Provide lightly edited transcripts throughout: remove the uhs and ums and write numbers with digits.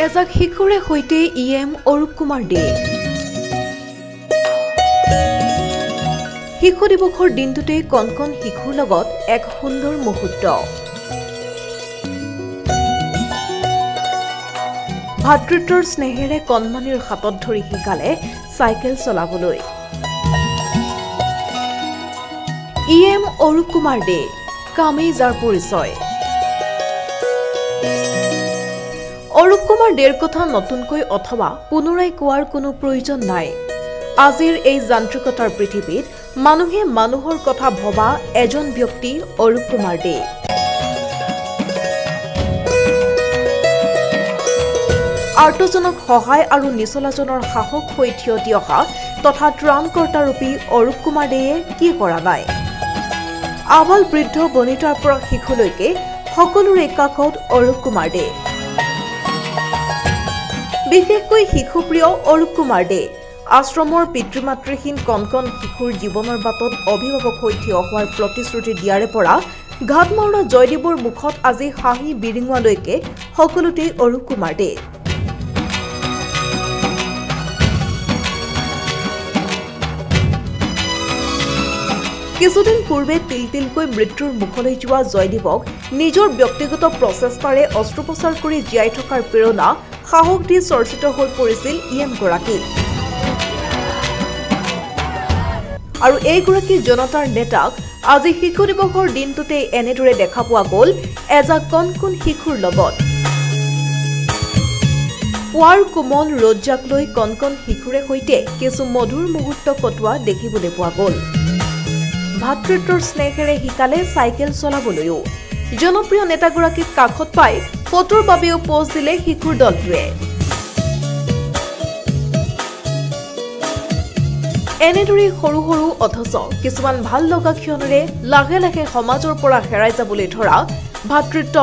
এজাক শিশুৰে সৈতে ইএম অৰূপ কুমাৰ দে। শিশু দিৱসৰ দিনটোতে কণ শিশুৰ লগত এক সুন্দৰ মুহূৰ্ত। ভাতৃত্বৰ স্নেহেৰে কণমানিৰ হাতত ধৰি শিকালে চাইকেল চলাবলৈ। ইএম অৰূপ কুমাৰ দে কামেই যাৰ পৰিচয়। অৰূপ কুমাৰ দেৰ কথা নতুনকৈ অথবা পুনৰাই কোৱাৰ কোনো প্ৰয়োজন নাই। আজিৰ এই যান্ত্ৰিকতাৰ পৃথিৱীত মানুহে মানুহৰ কথা ভবা এজন ব্যক্তি অৰূপ কুমাৰ দে। আৰ্তজনক সহায় আৰু নিচলাজনৰ সাহস হৈ থিয় দি অহা তথা ত্ৰাণকৰ্তাৰূপী অৰূপ কুমাৰ দেয়ে কি কৰা নাই। আবাল বৃদ্ধ বনিতাৰ পৰা শিশুলৈকে সকলোৰে কাষত অৰূপ কুমাৰ দে। বিশেষকৈ শিশুপ্ৰিয় অৰূপ কুমাৰ দে আশ্ৰমৰ পিতৃ-মাতৃহীন কণ শিশুৰ জীৱনৰ বাটত অভিভাৱক হৈ থিয় হোৱাৰ প্ৰতিশ্ৰুতি দিয়াৰে পৰা ঘাটমাউৰা জয়দেৱৰ মুখত আজি হাঁহি বিৰিঙুৱালৈকে সকলোতেই অৰূপ কুমাৰ দে। কিছুদিন পূৰ্বে তিলকৈ মৃত্যুৰ মুখলৈ যোৱা জয়দেৱক নিজৰ ব্যক্তিগত প্ৰচেষ্টাৰে অস্ত্ৰোপচাৰ কৰি জীয়াই থকাৰ প্ৰেৰণা সাহস দি চৰ্চিত হৈ পৰিছিল ইএম গৰাকী। আৰু এইগৰাকী জনতাৰ নেতাক আজি শিশু দিৱসৰ দিনটোতে এনেদৰে দেখা পোৱা গ'ল এজাক কণ শিশুৰ লগত। পুৱাৰ কোমল ৰ'দজাক লৈ কণ শিশুৰে সৈতে কিছু মধুৰ মুহূৰ্ত কটোৱা দেখিবলৈ পোৱা গ'ল। ভাতৃত্বৰ স্নেহেৰে শিকালে চাইকেল চলাবলৈও। জনপ্ৰিয় নেতাগৰাকীক কাষত পাই ফটোৰ বাবেও পোজ দিলে শিশুৰ দলটোৱে। এনেদৰে সৰু সৰু অথচ কিছুমান ভাল লগা ক্ষণেৰে লাহে লাহে সমাজৰ পৰা হেৰাই যাবলৈ ধৰা ভাতৃত্ব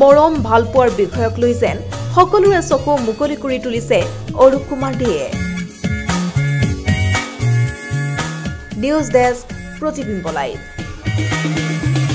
মৰম ভালপোৱাৰ বিষয়ক লৈ যেন সকলোৰে চকু মুকলি কৰি তুলিছে অৰূপ কুমাৰ দেয়ে। নিউজ ডেস্ক, প্ৰতিবিম্ব লাইভ।